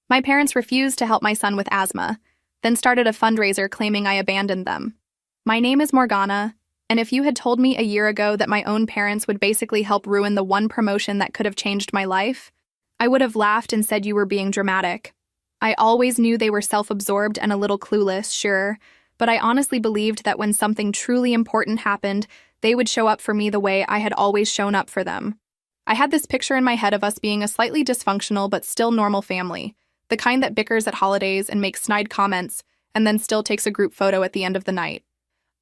My parents refused to help my son with asthma, then started a fundraiser claiming I abandoned them. My name is Morgana, and if you had told me a year ago that my own parents would basically help ruin the one promotion that could have changed my life, I would have laughed and said you were being dramatic. I always knew they were self-absorbed and a little clueless, sure, but I honestly believed that when something truly important happened, they would show up for me the way I had always shown up for them. I had this picture in my head of us being a slightly dysfunctional but still normal family, the kind that bickers at holidays and makes snide comments, and then still takes a group photo at the end of the night.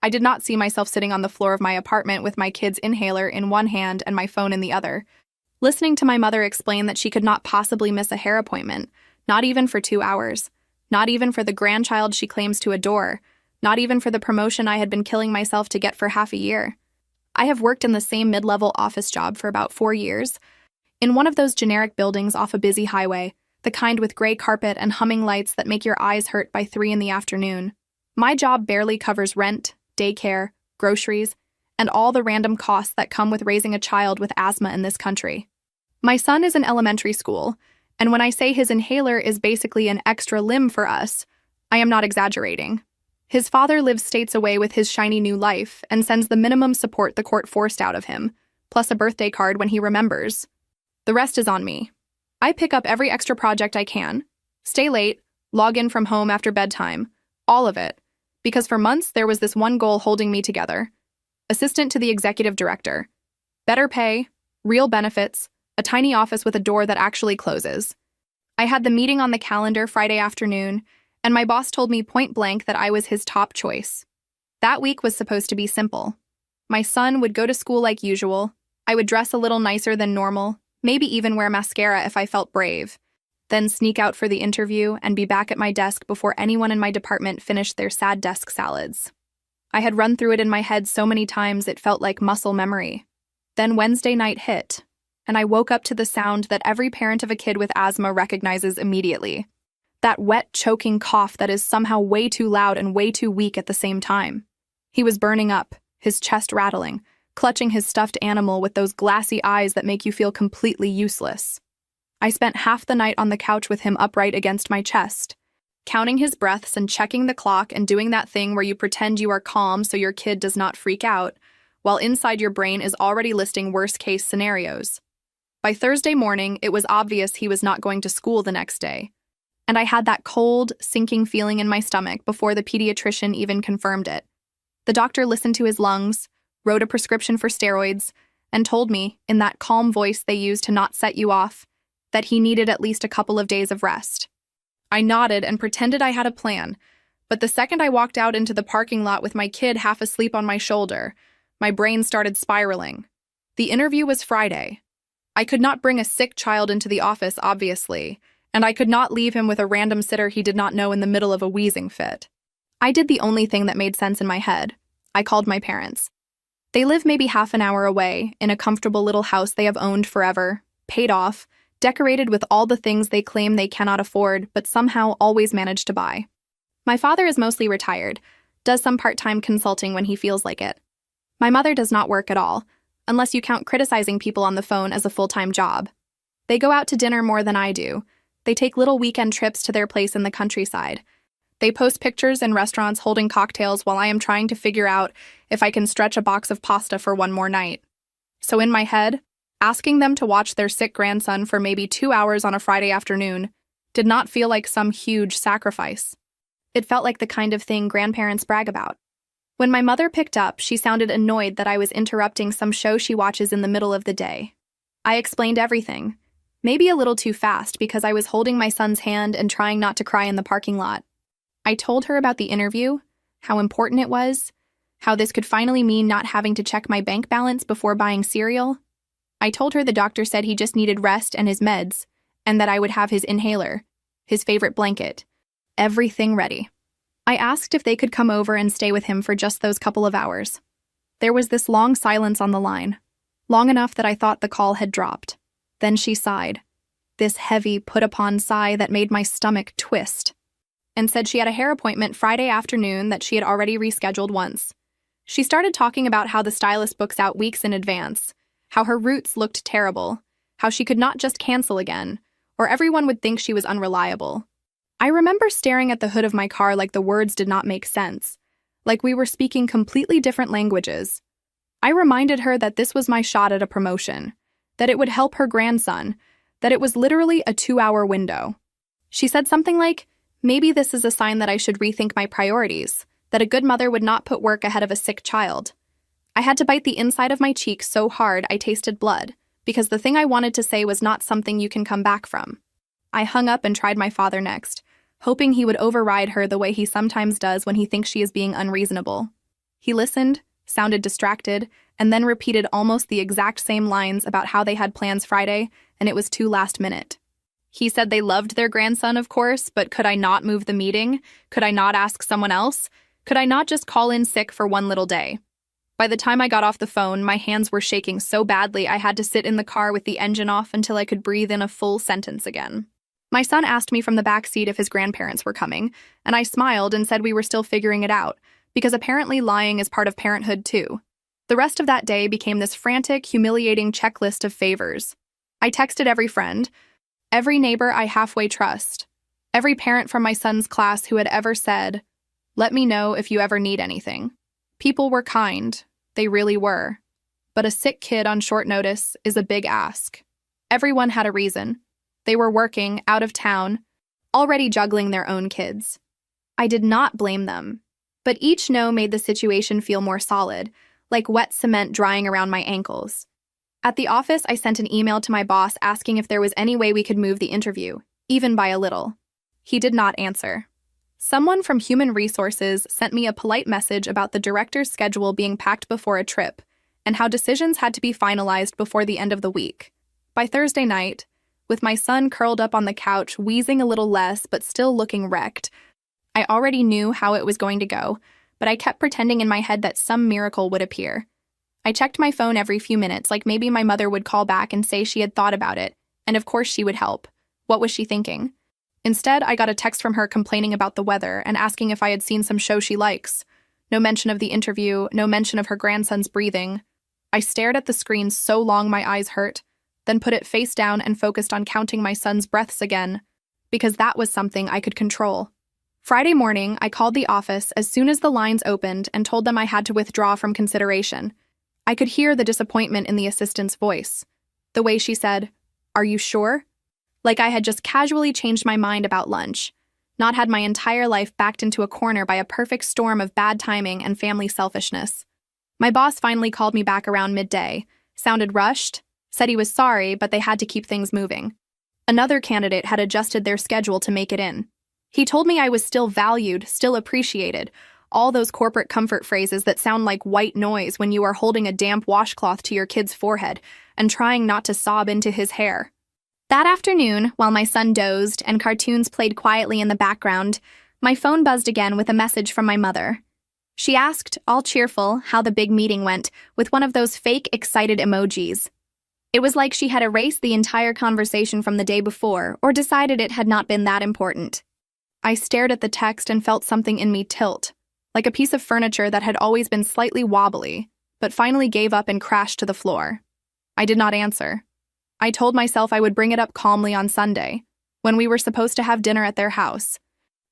I did not see myself sitting on the floor of my apartment with my kid's inhaler in one hand and my phone in the other, listening to my mother explain that she could not possibly miss a hair appointment, not even for 2 hours, not even for the grandchild she claims to adore, not even for the promotion I had been killing myself to get for half a year. I have worked in the same mid-level office job for about 4 years, in one of those generic buildings off a busy highway, the kind with gray carpet and humming lights that make your eyes hurt by 3 in the afternoon. My job barely covers rent, daycare, groceries, and all the random costs that come with raising a child with asthma in this country. My son is in elementary school, and when I say his inhaler is basically an extra limb for us, I am not exaggerating. His father lives states away with his shiny new life and sends the minimum support the court forced out of him, plus a birthday card when he remembers. The rest is on me. I pick up every extra project I can, stay late, log in from home after bedtime, all of it, because for months there was this one goal holding me together. Assistant to the executive director. Better pay, real benefits, a tiny office with a door that actually closes. I had the meeting on the calendar Friday afternoon, and my boss told me point blank that I was his top choice. That week was supposed to be simple. My son would go to school like usual, I would dress a little nicer than normal, maybe even wear mascara if I felt brave, then sneak out for the interview and be back at my desk before anyone in my department finished their sad desk salads. I had run through it in my head so many times it felt like muscle memory. Then Wednesday night hit, and I woke up to the sound that every parent of a kid with asthma recognizes immediately. That wet, choking cough that is somehow way too loud and way too weak at the same time. He was burning up, his chest rattling, clutching his stuffed animal with those glassy eyes that make you feel completely useless. I spent half the night on the couch with him upright against my chest, counting his breaths and checking the clock and doing that thing where you pretend you are calm so your kid does not freak out, while inside your brain is already listing worst-case scenarios. By Thursday morning, it was obvious he was not going to school the next day, and I had that cold, sinking feeling in my stomach before the pediatrician even confirmed it. The doctor listened to his lungs, wrote a prescription for steroids, and told me, in that calm voice they use to not set you off, that he needed at least a couple of days of rest. I nodded and pretended I had a plan, but the second I walked out into the parking lot with my kid half asleep on my shoulder, my brain started spiraling. The interview was Friday. I could not bring a sick child into the office, obviously, and I could not leave him with a random sitter he did not know in the middle of a wheezing fit. I did the only thing that made sense in my head. I called my parents. They live maybe half an hour away, in a comfortable little house they have owned forever, paid off, decorated with all the things they claim they cannot afford, but somehow always manage to buy. My father is mostly retired, does some part-time consulting when he feels like it. My mother does not work at all, unless you count criticizing people on the phone as a full-time job. They go out to dinner more than I do. They take little weekend trips to their place in the countryside. They post pictures in restaurants holding cocktails while I am trying to figure out if I can stretch a box of pasta for one more night. So in my head, asking them to watch their sick grandson for maybe 2 hours on a Friday afternoon did not feel like some huge sacrifice. It felt like the kind of thing grandparents brag about. When my mother picked up, she sounded annoyed that I was interrupting some show she watches in the middle of the day. I explained everything, maybe a little too fast because I was holding my son's hand and trying not to cry in the parking lot. I told her about the interview, how important it was, how this could finally mean not having to check my bank balance before buying cereal. I told her the doctor said he just needed rest and his meds, and that I would have his inhaler, his favorite blanket, everything ready. I asked if they could come over and stay with him for just those couple of hours. There was this long silence on the line, long enough that I thought the call had dropped. Then she sighed, this heavy, put-upon sigh that made my stomach twist, and said she had a hair appointment Friday afternoon that she had already rescheduled once. She started talking about how the stylist books out weeks in advance, how her roots looked terrible, how she could not just cancel again, or everyone would think she was unreliable. I remember staring at the hood of my car like the words did not make sense, like we were speaking completely different languages. I reminded her that this was my shot at a promotion, that it would help her grandson, that it was literally a 2-hour window. She said something like, maybe this is a sign that I should rethink my priorities, that a good mother would not put work ahead of a sick child. I had to bite the inside of my cheek so hard I tasted blood, because the thing I wanted to say was not something you can come back from. I hung up and tried my father next, hoping he would override her the way he sometimes does when he thinks she is being unreasonable. He listened, sounded distracted, and then repeated almost the exact same lines about how they had plans Friday, and it was too last minute. He said they loved their grandson, of course, but could I not move the meeting? Could I not ask someone else? Could I not just call in sick for one little day? By the time I got off the phone, my hands were shaking so badly I had to sit in the car with the engine off until I could breathe in a full sentence again. My son asked me from the back seat if his grandparents were coming, and I smiled and said we were still figuring it out, because apparently lying is part of parenthood too. The rest of that day became this frantic, humiliating checklist of favors. I texted every friend, every neighbor I halfway trust, every parent from my son's class who had ever said, "Let me know if you ever need anything." People were kind, they really were. But a sick kid on short notice is a big ask. Everyone had a reason. They were working, out of town, already juggling their own kids. I did not blame them, but each no made the situation feel more solid, like wet cement drying around my ankles. At the office, I sent an email to my boss asking if there was any way we could move the interview, even by a little. He did not answer. Someone from Human Resources sent me a polite message about the director's schedule being packed before a trip, and how decisions had to be finalized before the end of the week. By Thursday night, with my son curled up on the couch, wheezing a little less but still looking wrecked, I already knew how it was going to go, but I kept pretending in my head that some miracle would appear. I checked my phone every few minutes, like maybe my mother would call back and say she had thought about it, and of course she would help. What was she thinking? Instead, I got a text from her complaining about the weather and asking if I had seen some show she likes. No mention of the interview, no mention of her grandson's breathing. I stared at the screen so long my eyes hurt, then put it face down and focused on counting my son's breaths again, because that was something I could control. Friday morning, I called the office as soon as the lines opened and told them I had to withdraw from consideration. I could hear the disappointment in the assistant's voice. The way she said, "Are you sure?" Like I had just casually changed my mind about lunch, not had my entire life backed into a corner by a perfect storm of bad timing and family selfishness. My boss finally called me back around midday, sounded rushed, said he was sorry, but they had to keep things moving. Another candidate had adjusted their schedule to make it in. He told me I was still valued, still appreciated, all those corporate comfort phrases that sound like white noise when you are holding a damp washcloth to your kid's forehead and trying not to sob into his hair. That afternoon, while my son dozed and cartoons played quietly in the background, my phone buzzed again with a message from my mother. She asked, all cheerful, how the big meeting went, with one of those fake, excited emojis. It was like she had erased the entire conversation from the day before or decided it had not been that important. I stared at the text and felt something in me tilt, like a piece of furniture that had always been slightly wobbly, but finally gave up and crashed to the floor. I did not answer. I told myself I would bring it up calmly on Sunday, when we were supposed to have dinner at their house,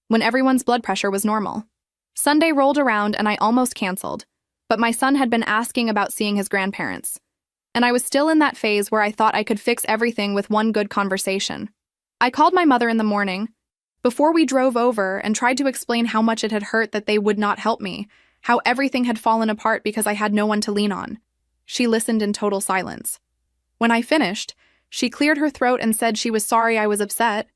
when everyone's blood pressure was normal. Sunday rolled around and I almost canceled, but my son had been asking about seeing his grandparents, and I was still in that phase where I thought I could fix everything with one good conversation. I called my mother in the morning, before we drove over, and tried to explain how much it had hurt that they would not help me, how everything had fallen apart because I had no one to lean on. She listened in total silence. When I finished, she cleared her throat and said she was sorry I was upset,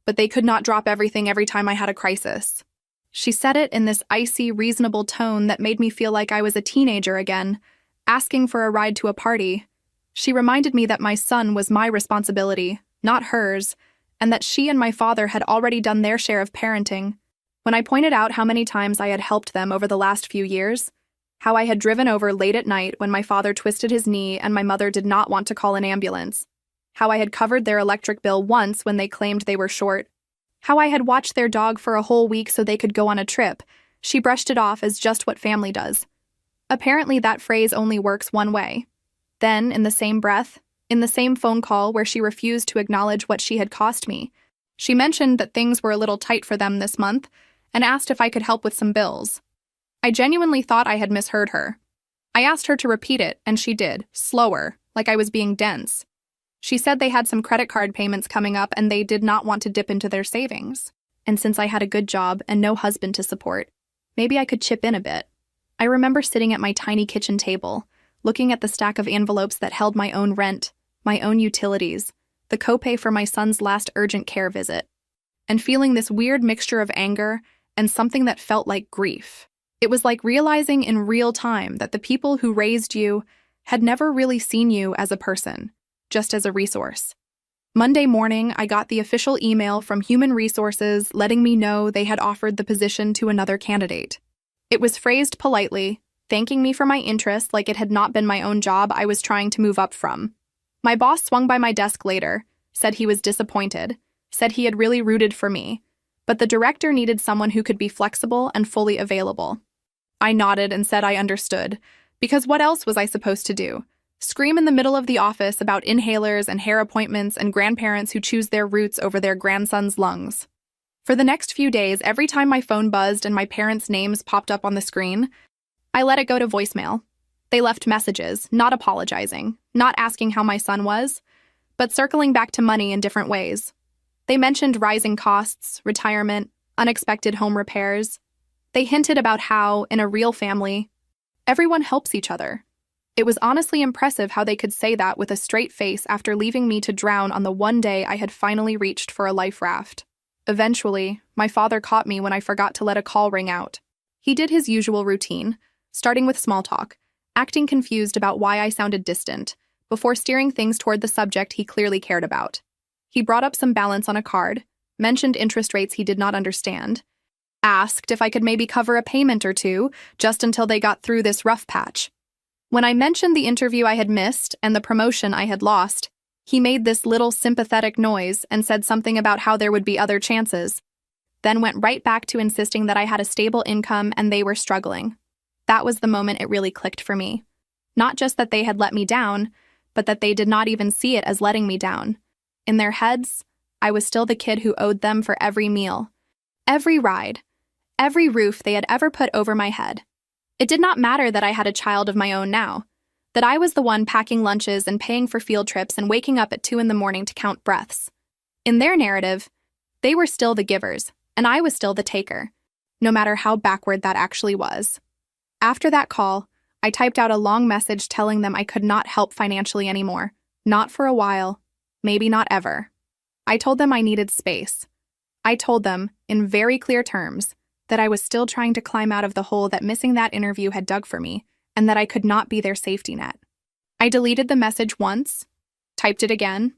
but they could not drop everything every time I had a crisis. She said it in this icy, reasonable tone that made me feel like I was a teenager again, asking for a ride to a party. She reminded me that my son was my responsibility, not hers, and that she and my father had already done their share of parenting. When I pointed out how many times I had helped them over the last few years, how I had driven over late at night when my father twisted his knee and my mother did not want to call an ambulance, how I had covered their electric bill once when they claimed they were short, how I had watched their dog for a whole week so they could go on a trip, she brushed it off as just what family does. Apparently that phrase only works one way. Then, in the same breath, In the same phone call where she refused to acknowledge what she had cost me, she mentioned that things were a little tight for them this month and asked if I could help with some bills. I genuinely thought I had misheard her. I asked her to repeat it, and she did, slower, like I was being dense. She said they had some credit card payments coming up and they did not want to dip into their savings. And since I had a good job and no husband to support, maybe I could chip in a bit. I remember sitting at my tiny kitchen table, looking at the stack of envelopes that held my own rent, my own utilities, the copay for my son's last urgent care visit, and feeling this weird mixture of anger and something that felt like grief. It was like realizing in real time that the people who raised you had never really seen you as a person, just as a resource. Monday morning, I got the official email from Human Resources letting me know they had offered the position to another candidate. It was phrased politely, thanking me for my interest like it had not been my own job I was trying to move up from. My boss swung by my desk later, said he was disappointed, said he had really rooted for me, but the director needed someone who could be flexible and fully available. I nodded and said I understood, because what else was I supposed to do? Scream in the middle of the office about inhalers and hair appointments and grandparents who choose their roots over their grandson's lungs. For the next few days, every time my phone buzzed and my parents' names popped up on the screen, I let it go to voicemail. They left messages, not apologizing, not asking how my son was, but circling back to money in different ways. They mentioned rising costs, retirement, unexpected home repairs. They hinted about how, in a real family, everyone helps each other. It was honestly impressive how they could say that with a straight face after leaving me to drown on the one day I had finally reached for a life raft. Eventually, my father caught me when I forgot to let a call ring out. He did his usual routine, starting with small talk, acting confused about why I sounded distant, before steering things toward the subject he clearly cared about. He brought up some balance on a card, mentioned interest rates he did not understand, asked if I could maybe cover a payment or two just until they got through this rough patch. When I mentioned the interview I had missed and the promotion I had lost, he made this little sympathetic noise and said something about how there would be other chances, then went right back to insisting that I had a stable income and they were struggling. That was the moment it really clicked for me. Not just that they had let me down, but that they did not even see it as letting me down. In their heads, I was still the kid who owed them for every meal, every ride, every roof they had ever put over my head. It did not matter that I had a child of my own now, that I was the one packing lunches and paying for field trips and waking up at 2 a.m. to count breaths. In their narrative, they were still the givers, and I was still the taker, no matter how backward that actually was. After that call, I typed out a long message telling them I could not help financially anymore, not for a while, maybe not ever. I told them I needed space. I told them, in very clear terms, that I was still trying to climb out of the hole that missing that interview had dug for me, and that I could not be their safety net. I deleted the message once, typed it again.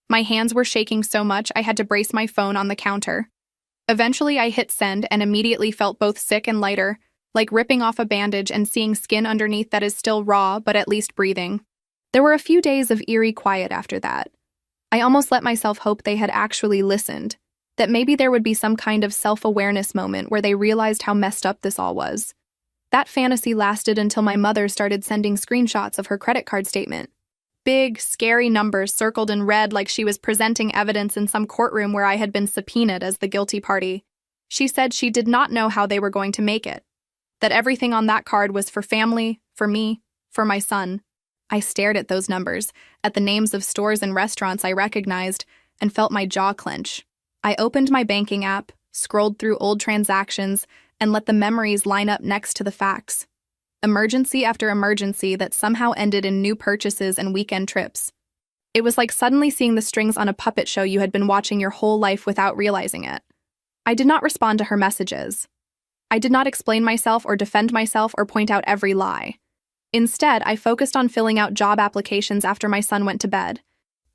My hands were shaking so much I had to brace my phone on the counter. Eventually I hit send and immediately felt both sick and lighter, like ripping off a bandage and seeing skin underneath that is still raw but at least breathing. There were a few days of eerie quiet after that. I almost let myself hope they had actually listened, that maybe there would be some kind of self-awareness moment where they realized how messed up this all was. That fantasy lasted until my mother started sending screenshots of her credit card statement. Big, scary numbers circled in red like she was presenting evidence in some courtroom where I had been subpoenaed as the guilty party. She said she did not know how they were going to make it, that everything on that card was for family, for me, for my son. I stared at those numbers, at the names of stores and restaurants I recognized, and felt my jaw clench. I opened my banking app, scrolled through old transactions, and let the memories line up next to the facts. Emergency after emergency that somehow ended in new purchases and weekend trips. It was like suddenly seeing the strings on a puppet show you had been watching your whole life without realizing it. I did not respond to her messages. I did not explain myself or defend myself or point out every lie. Instead, I focused on filling out job applications after my son went to bed,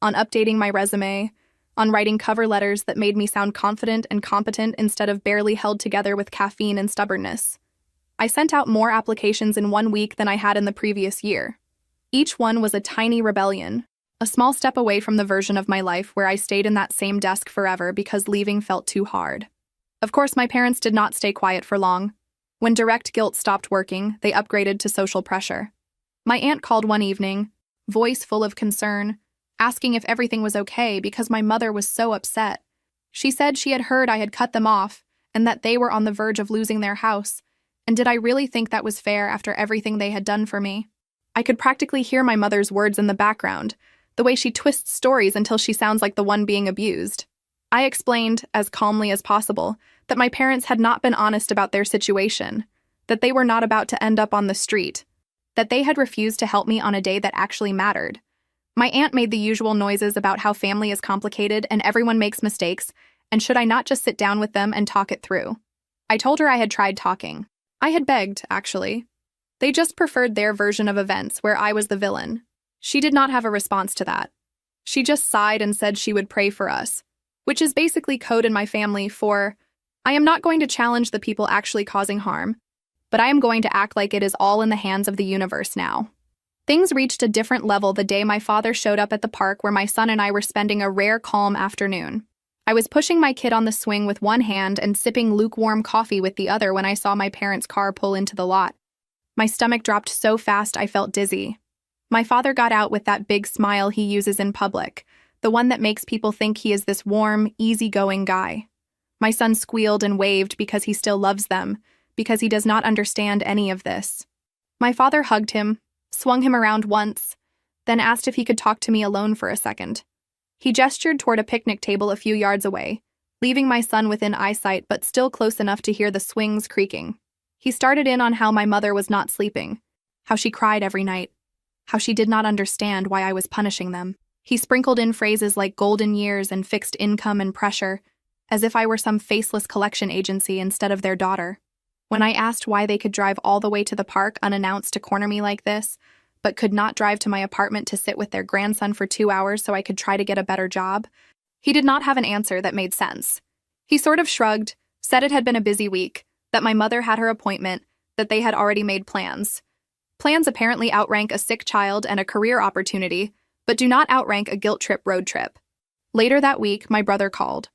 on updating my resume, on writing cover letters that made me sound confident and competent instead of barely held together with caffeine and stubbornness. I sent out more applications in 1 week than I had in the previous year. Each one was a tiny rebellion, a small step away from the version of my life where I stayed in that same desk forever because leaving felt too hard. Of course, my parents did not stay quiet for long. When direct guilt stopped working, they upgraded to social pressure. My aunt called one evening, voice full of concern, asking if everything was okay because my mother was so upset. She said she had heard I had cut them off and that they were on the verge of losing their house. And did I really think that was fair after everything they had done for me? I could practically hear my mother's words in the background, the way she twists stories until she sounds like the one being abused. I explained, as calmly as possible, that my parents had not been honest about their situation, that they were not about to end up on the street, that they had refused to help me on a day that actually mattered. My aunt made the usual noises about how family is complicated and everyone makes mistakes, and should I not just sit down with them and talk it through? I told her I had tried talking. I had begged, actually. They just preferred their version of events where I was the villain. She did not have a response to that. She just sighed and said she would pray for us, which is basically code in my family for, I am not going to challenge the people actually causing harm, but I am going to act like it is all in the hands of the universe now. Things reached a different level the day my father showed up at the park where my son and I were spending a rare calm afternoon. I was pushing my kid on the swing with one hand and sipping lukewarm coffee with the other when I saw my parents' car pull into the lot. My stomach dropped so fast I felt dizzy. My father got out with that big smile he uses in public, the one that makes people think he is this warm, easygoing guy. My son squealed and waved because he still loves them, because he does not understand any of this. My father hugged him, swung him around once, then asked if he could talk to me alone for a second. He gestured toward a picnic table a few yards away, leaving my son within eyesight but still close enough to hear the swings creaking. He started in on how my mother was not sleeping, how she cried every night, how she did not understand why I was punishing them. He sprinkled in phrases like golden years and fixed income and pressure, as if I were some faceless collection agency instead of their daughter. When I asked why they could drive all the way to the park unannounced to corner me like this, but could not drive to my apartment to sit with their grandson for 2 hours so I could try to get a better job, he did not have an answer that made sense. He sort of shrugged, said it had been a busy week, that my mother had her appointment, that they had already made plans. Plans apparently outrank a sick child and a career opportunity, but do not outrank a guilt trip road trip. Later that week, my brother called.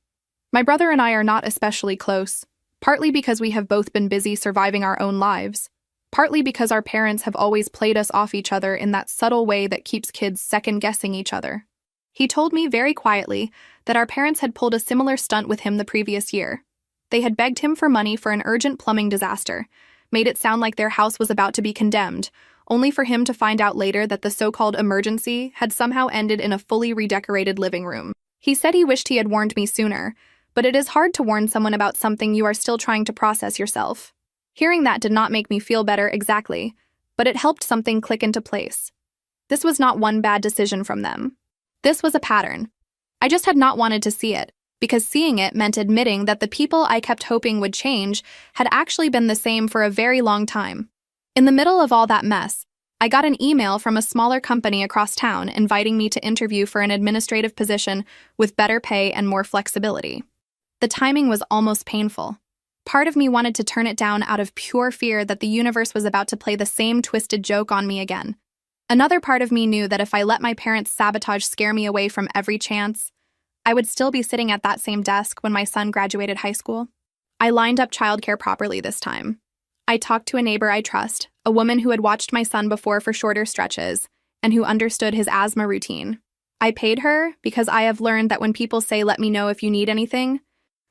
My brother and I are not especially close, partly because we have both been busy surviving our own lives, partly because our parents have always played us off each other in that subtle way that keeps kids second-guessing each other. He told me very quietly that our parents had pulled a similar stunt with him the previous year. They had begged him for money for an urgent plumbing disaster, made it sound like their house was about to be condemned, only for him to find out later that the so-called emergency had somehow ended in a fully redecorated living room. He said he wished he had warned me sooner, but it is hard to warn someone about something you are still trying to process yourself. Hearing that did not make me feel better exactly, but it helped something click into place. This was not one bad decision from them. This was a pattern. I just had not wanted to see it, because seeing it meant admitting that the people I kept hoping would change had actually been the same for a very long time. In the middle of all that mess, I got an email from a smaller company across town inviting me to interview for an administrative position with better pay and more flexibility. The timing was almost painful. Part of me wanted to turn it down out of pure fear that the universe was about to play the same twisted joke on me again. Another part of me knew that if I let my parents' sabotage scare me away from every chance, I would still be sitting at that same desk when my son graduated high school. I lined up childcare properly this time. I talked to a neighbor I trust, a woman who had watched my son before for shorter stretches, and who understood his asthma routine. I paid her because I have learned that when people say, "Let me know if you need anything,"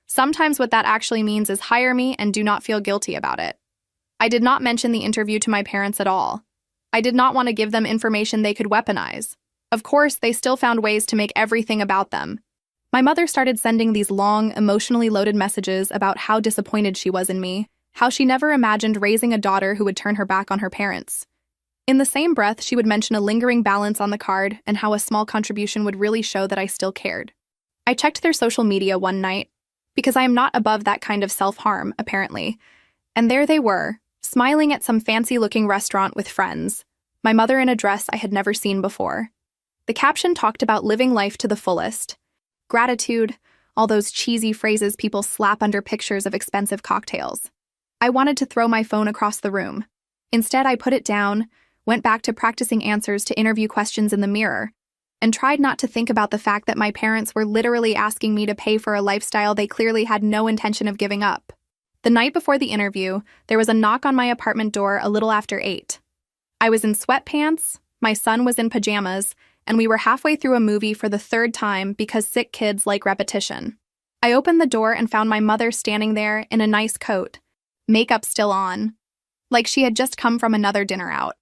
sometimes what that actually means is hire me and do not feel guilty about it. I did not mention the interview to my parents at all. I did not want to give them information they could weaponize. Of course, they still found ways to make everything about them. My mother started sending these long, emotionally loaded messages about how disappointed she was in me, how she never imagined raising a daughter who would turn her back on her parents. In the same breath, she would mention a lingering balance on the card and how a small contribution would really show that I still cared. I checked their social media one night, because I am not above that kind of self-harm, apparently, and there they were, smiling at some fancy-looking restaurant with friends, my mother in a dress I had never seen before. The caption talked about living life to the fullest. Gratitude, all those cheesy phrases people slap under pictures of expensive cocktails. I wanted to throw my phone across the room. Instead, I put it down, went back to practicing answers to interview questions in the mirror, and tried not to think about the fact that my parents were literally asking me to pay for a lifestyle they clearly had no intention of giving up. The night before the interview, there was a knock on my apartment door a little after 8. I was in sweatpants, my son was in pajamas, and we were halfway through a movie for the third time because sick kids like repetition. I opened the door and found my mother standing there in a nice coat, makeup still on, like she had just come from another dinner out.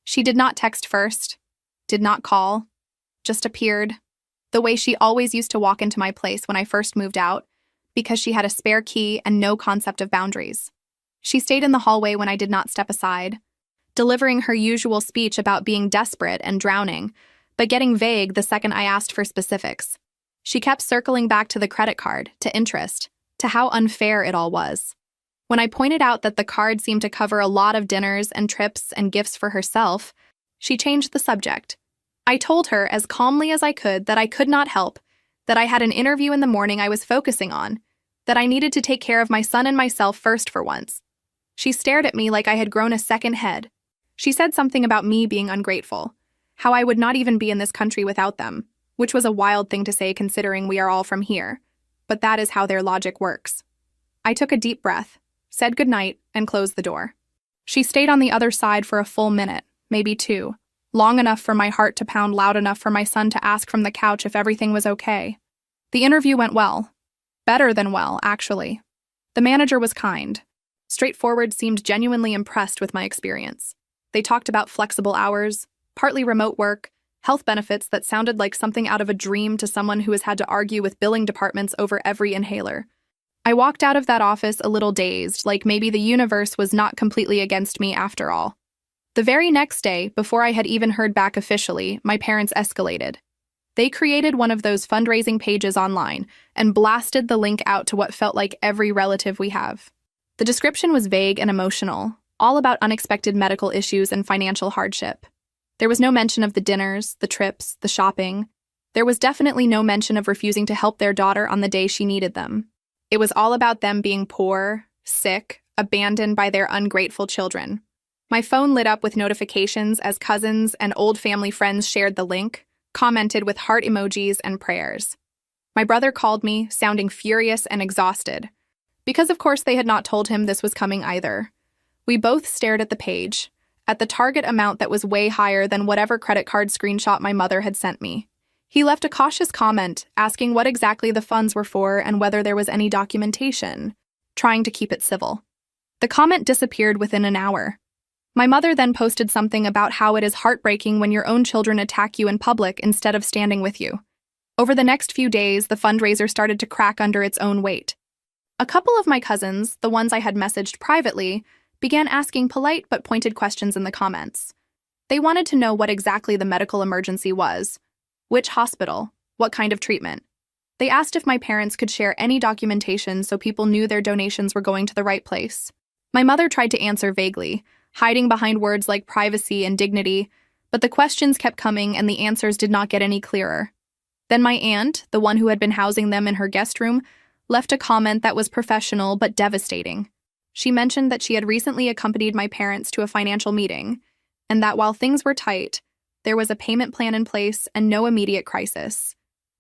She did not text first, did not call, just appeared, the way she always used to walk into my place when I first moved out, because she had a spare key and no concept of boundaries. She stayed in the hallway when I did not step aside, delivering her usual speech about being desperate and drowning, but getting vague the second I asked for specifics. She kept circling back to the credit card, to interest, to how unfair it all was. When I pointed out that the card seemed to cover a lot of dinners and trips and gifts for herself, she changed the subject. I told her as calmly as I could that I could not help, that I had an interview in the morning I was focusing on, that I needed to take care of my son and myself first for once. She stared at me like I had grown a second head. She said something about me being ungrateful, how I would not even be in this country without them, which was a wild thing to say considering we are all from here, but that is how their logic works. I took a deep breath, said goodnight, and closed the door. She stayed on the other side for a full minute, maybe two, long enough for my heart to pound loud enough for my son to ask from the couch if everything was okay. The interview went well. Better than well, actually. The manager was kind. Straightforward, seemed genuinely impressed with my experience. They talked about flexible hours, partly remote work, health benefits that sounded like something out of a dream to someone who has had to argue with billing departments over every inhaler. I walked out of that office a little dazed, like maybe the universe was not completely against me after all. The very next day, before I had even heard back officially, my parents escalated. They created one of those fundraising pages online and blasted the link out to what felt like every relative we have. The description was vague and emotional, all about unexpected medical issues and financial hardship. There was no mention of the dinners, the trips, the shopping. There was definitely no mention of refusing to help their daughter on the day she needed them. It was all about them being poor, sick, abandoned by their ungrateful children. My phone lit up with notifications as cousins and old family friends shared the link, commented with heart emojis and prayers. My brother called me, sounding furious and exhausted, because of course they had not told him this was coming either. We both stared at the page, at the target amount that was way higher than whatever credit card screenshot my mother had sent me. He left a cautious comment, asking what exactly the funds were for and whether there was any documentation, trying to keep it civil. The comment disappeared within an hour. My mother then posted something about how it is heartbreaking when your own children attack you in public instead of standing with you. Over the next few days, the fundraiser started to crack under its own weight. A couple of my cousins, the ones I had messaged privately, began asking polite but pointed questions in the comments. They wanted to know what exactly the medical emergency was, which hospital, what kind of treatment. They asked if my parents could share any documentation so people knew their donations were going to the right place. My mother tried to answer vaguely, hiding behind words like privacy and dignity, but the questions kept coming and the answers did not get any clearer. Then my aunt, the one who had been housing them in her guest room, left a comment that was professional but devastating. She mentioned that she had recently accompanied my parents to a financial meeting, and that while things were tight, there was a payment plan in place and no immediate crisis.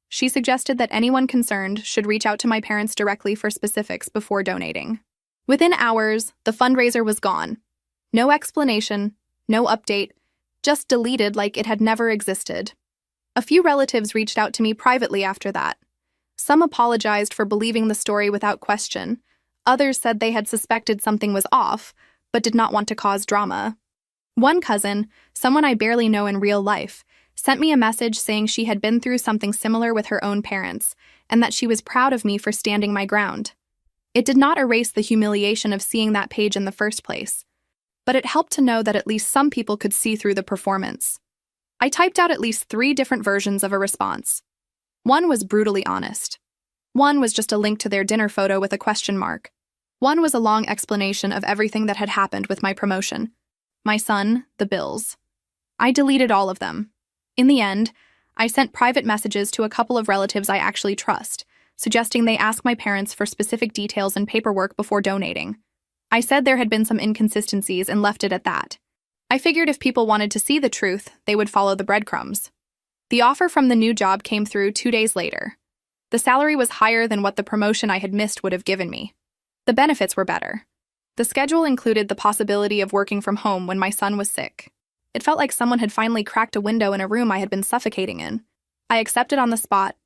She suggested that anyone concerned should reach out to my parents directly for specifics before donating. Within hours, the fundraiser was gone. No explanation, no update, just deleted like it had never existed. A few relatives reached out to me privately after that. Some apologized for believing the story without question. Others said they had suspected something was off, but did not want to cause drama. One cousin, someone I barely know in real life, sent me a message saying she had been through something similar with her own parents, and that she was proud of me for standing my ground. It did not erase the humiliation of seeing that page in the first place, but it helped to know that at least some people could see through the performance. I typed out at least 3 different versions of a response. One was brutally honest. One was just a link to their dinner photo with a question mark. One was a long explanation of everything that had happened with my promotion. My son, the bills. I deleted all of them. In the end, I sent private messages to a couple of relatives I actually trust, suggesting they ask my parents for specific details and paperwork before donating. I said there had been some inconsistencies and left it at that. I figured if people wanted to see the truth, they would follow the breadcrumbs. The offer from the new job came through 2 days later. The salary was higher than what the promotion I had missed would have given me. The benefits were better. The schedule included the possibility of working from home when my son was sick. It felt like someone had finally cracked a window in a room I had been suffocating in. I accepted on the spot,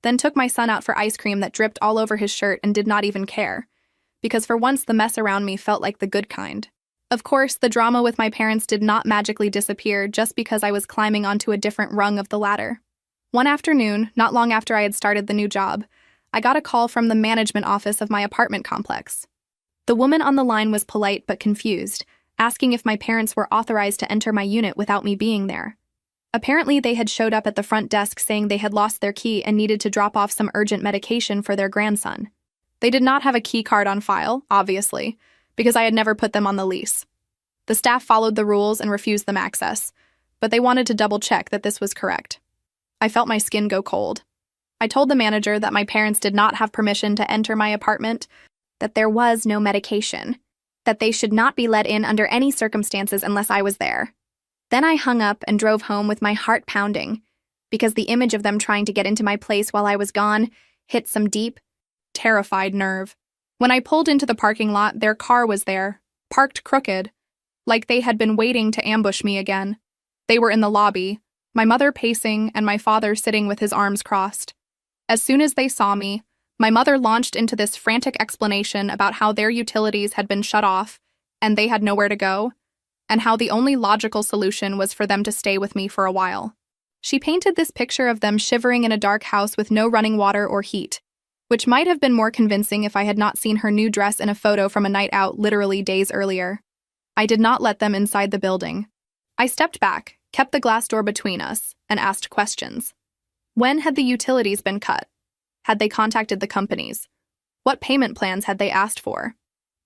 then took my son out for ice cream that dripped all over his shirt and did not even care, because for once the mess around me felt like the good kind. Of course, the drama with my parents did not magically disappear just because I was climbing onto a different rung of the ladder. One afternoon, not long after I had started the new job, I got a call from the management office of my apartment complex. The woman on the line was polite but confused, asking if my parents were authorized to enter my unit without me being there. Apparently, they had showed up at the front desk saying they had lost their key and needed to drop off some urgent medication for their grandson. They did not have a key card on file, obviously, because I had never put them on the lease. The staff followed the rules and refused them access, but they wanted to double-check that this was correct. I felt my skin go cold. I told the manager that my parents did not have permission to enter my apartment, that there was no medication, that they should not be let in under any circumstances unless I was there. Then I hung up and drove home with my heart pounding, because the image of them trying to get into my place while I was gone hit some deep, terrified nerve. When I pulled into the parking lot, their car was there, parked crooked, like they had been waiting to ambush me again. They were in the lobby, my mother pacing and my father sitting with his arms crossed. As soon as they saw me, my mother launched into this frantic explanation about how their utilities had been shut off and they had nowhere to go, and how the only logical solution was for them to stay with me for a while. She painted this picture of them shivering in a dark house with no running water or heat, which might have been more convincing if I had not seen her new dress in a photo from a night out literally days earlier. I did not let them inside the building. I stepped back, kept the glass door between us, and asked questions. When had the utilities been cut? Had they contacted the companies? What payment plans had they asked for?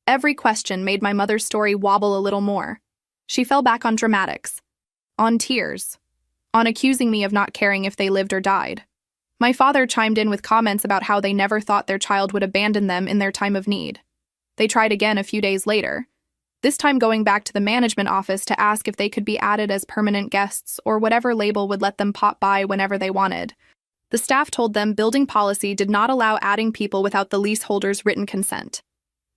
Every question made my mother's story wobble a little more. She fell back on dramatics, on tears, on accusing me of not caring if they lived or died. My father chimed in with comments about how they never thought their child would abandon them in their time of need. They tried again a few days later, this time going back to the management office to ask if they could be added as permanent guests or whatever label would let them pop by whenever they wanted. The staff told them building policy did not allow adding people without the leaseholder's written consent.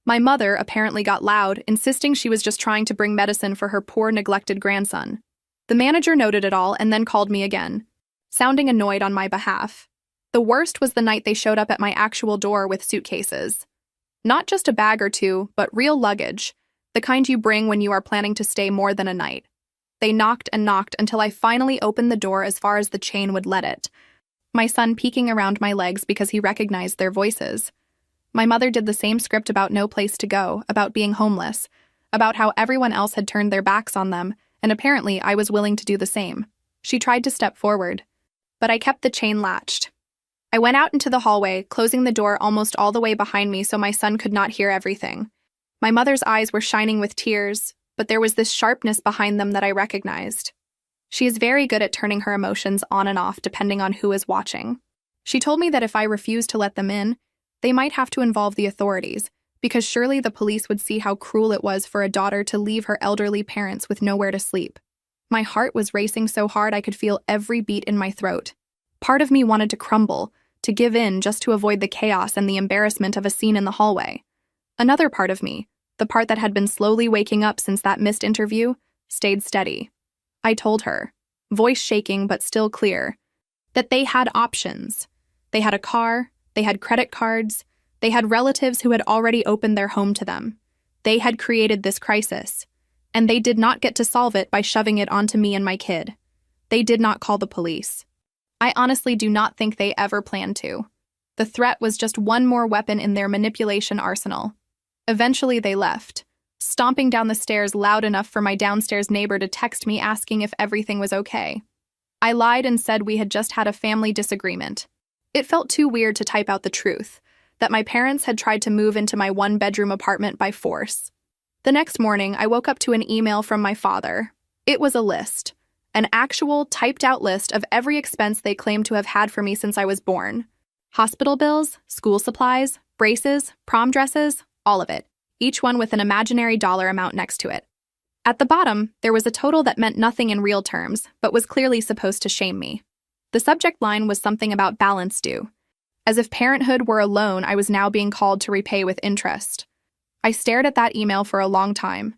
My mother apparently got loud, insisting she was just trying to bring medicine for her poor, neglected grandson. The manager noted it all and then called me again, sounding annoyed on my behalf. The worst was the night they showed up at my actual door with suitcases. Not just a bag or two, but real luggage, the kind you bring when you are planning to stay more than a night. They knocked and knocked until I finally opened the door as far as the chain would let it, my son peeking around my legs because he recognized their voices. My mother did the same script about no place to go, about being homeless, about how everyone else had turned their backs on them, and apparently I was willing to do the same. She tried to step forward, but I kept the chain latched. I went out into the hallway, closing the door almost all the way behind me so my son could not hear everything. My mother's eyes were shining with tears, but there was this sharpness behind them that I recognized. She is very good at turning her emotions on and off depending on who is watching. She told me that if I refused to let them in, they might have to involve the authorities, because surely the police would see how cruel it was for a daughter to leave her elderly parents with nowhere to sleep. My heart was racing so hard I could feel every beat in my throat. Part of me wanted to crumble, to give in just to avoid the chaos and the embarrassment of a scene in the hallway. Another part of me, the part that had been slowly waking up since that missed interview, stayed steady. I told her, voice shaking but still clear, that they had options. They had a car, they had credit cards, they had relatives who had already opened their home to them. They had created this crisis, and they did not get to solve it by shoving it onto me and my kid. They did not call the police. I honestly do not think they ever planned to. The threat was just one more weapon in their manipulation arsenal. Eventually they left, stomping down the stairs loud enough for my downstairs neighbor to text me asking if everything was okay. I lied and said we had just had a family disagreement. It felt too weird to type out the truth, that my parents had tried to move into my one-bedroom apartment by force. The next morning, I woke up to an email from my father. It was a list, an actual typed-out list of every expense they claimed to have had for me since I was born. Hospital bills, school supplies, braces, prom dresses, all of it, each one with an imaginary dollar amount next to it. At the bottom, there was a total that meant nothing in real terms, but was clearly supposed to shame me. The subject line was something about balance due. As if parenthood were a loan I was now being called to repay with interest. I stared at that email for a long time.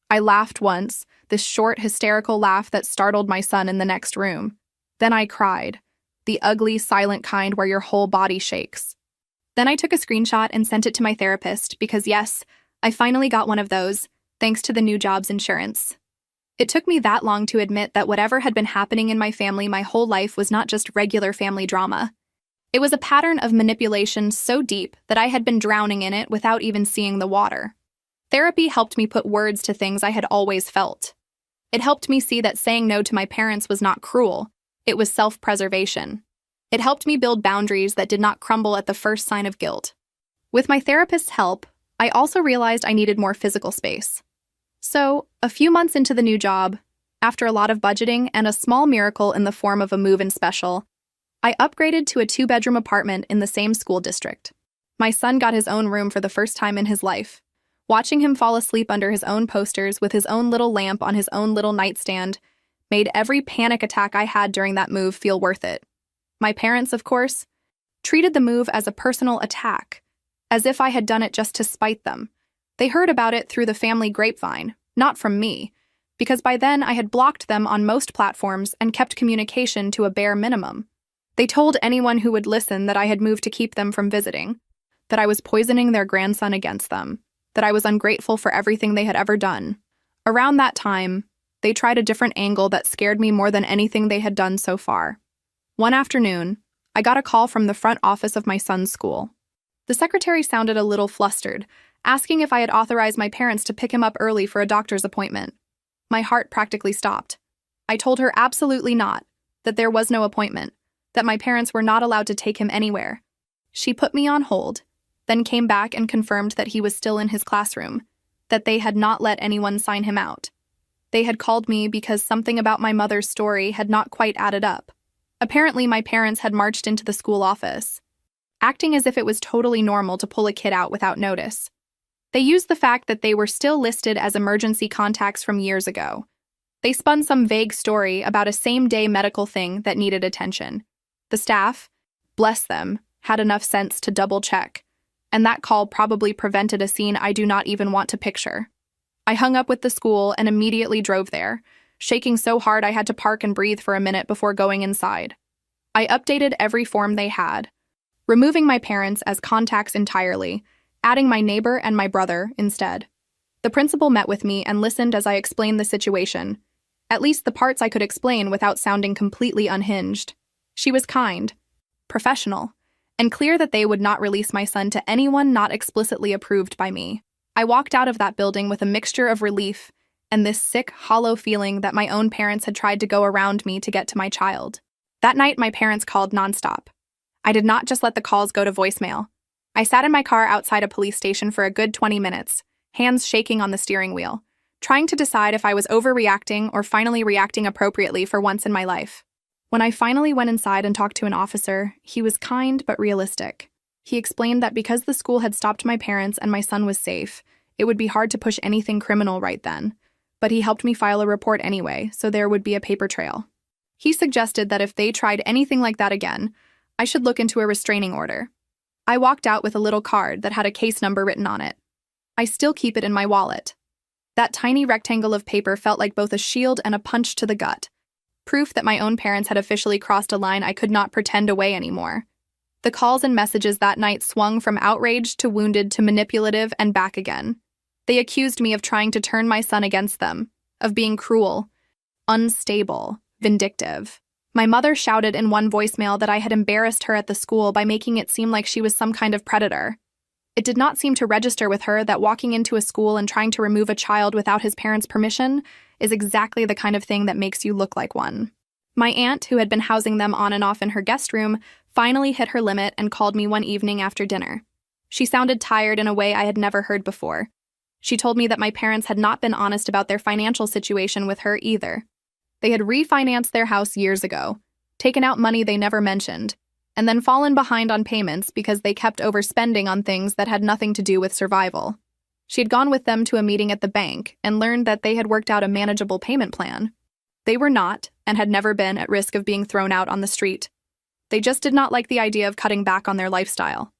I laughed once, this short, hysterical laugh that startled my son in the next room. Then I cried, the ugly, silent kind where your whole body shakes. Then I took a screenshot and sent it to my therapist because, yes, I finally got one of those, thanks to the new job's insurance. It took me that long to admit that whatever had been happening in my family my whole life was not just regular family drama. It was a pattern of manipulation so deep that I had been drowning in it without even seeing the water. Therapy helped me put words to things I had always felt. It helped me see that saying no to my parents was not cruel, it was self-preservation. It helped me build boundaries that did not crumble at the first sign of guilt. With my therapist's help, I also realized I needed more physical space. So, a few months into the new job, after a lot of budgeting and a small miracle in the form of a move-in special, I upgraded to a 2-bedroom apartment in the same school district. My son got his own room for the first time in his life. Watching him fall asleep under his own posters with his own little lamp on his own little nightstand made every panic attack I had during that move feel worth it. My parents, of course, treated the move as a personal attack, as if I had done it just to spite them. They heard about it through the family grapevine, not from me, because by then I had blocked them on most platforms and kept communication to a bare minimum. They told anyone who would listen that I had moved to keep them from visiting, that I was poisoning their grandson against them, that I was ungrateful for everything they had ever done. Around that time, they tried a different angle that scared me more than anything they had done so far. One afternoon, I got a call from the front office of my son's school. The secretary sounded a little flustered, asking if I had authorized my parents to pick him up early for a doctor's appointment. My heart practically stopped. I told her absolutely not, that there was no appointment, that my parents were not allowed to take him anywhere. She put me on hold, then came back and confirmed that he was still in his classroom, that they had not let anyone sign him out. They had called me because something about my mother's story had not quite added up. Apparently, my parents had marched into the school office, acting as if it was totally normal to pull a kid out without notice. They used the fact that they were still listed as emergency contacts from years ago. They spun some vague story about a same-day medical thing that needed attention. The staff, bless them, had enough sense to double-check, and that call probably prevented a scene I do not even want to picture. I hung up with the school and immediately drove there, shaking so hard I had to park and breathe for a minute before going inside. I updated every form they had, removing my parents as contacts entirely, adding my neighbor and my brother instead. The principal met with me and listened as I explained the situation, at least the parts I could explain without sounding completely unhinged. She was kind, professional, and clear that they would not release my son to anyone not explicitly approved by me. I walked out of that building with a mixture of relief and this sick, hollow feeling that my own parents had tried to go around me to get to my child. That night, my parents called nonstop. I did not just let the calls go to voicemail. I sat in my car outside a police station for a good 20 minutes, hands shaking on the steering wheel, trying to decide if I was overreacting or finally reacting appropriately for once in my life. When I finally went inside and talked to an officer, he was kind but realistic. He explained that because the school had stopped my parents and my son was safe, it would be hard to push anything criminal right then, but he helped me file a report anyway, so there would be a paper trail. He suggested that if they tried anything like that again, I should look into a restraining order. I walked out with a little card that had a case number written on it. I still keep it in my wallet. That tiny rectangle of paper felt like both a shield and a punch to the gut, proof that my own parents had officially crossed a line I could not pretend away anymore. The calls and messages that night swung from outraged to wounded to manipulative and back again. They accused me of trying to turn my son against them, of being cruel, unstable, vindictive. My mother shouted in one voicemail that I had embarrassed her at the school by making it seem like she was some kind of predator. It did not seem to register with her that walking into a school and trying to remove a child without his parents' permission is exactly the kind of thing that makes you look like one. My aunt, who had been housing them on and off in her guest room, finally hit her limit and called me one evening after dinner. She sounded tired in a way I had never heard before. She told me that my parents had not been honest about their financial situation with her either. They had refinanced their house years ago, taken out money they never mentioned, and then fallen behind on payments because they kept overspending on things that had nothing to do with survival. She had gone with them to a meeting at the bank and learned that they had worked out a manageable payment plan. They were not, and had never been, at risk of being thrown out on the street. They just did not like the idea of cutting back on their lifestyle.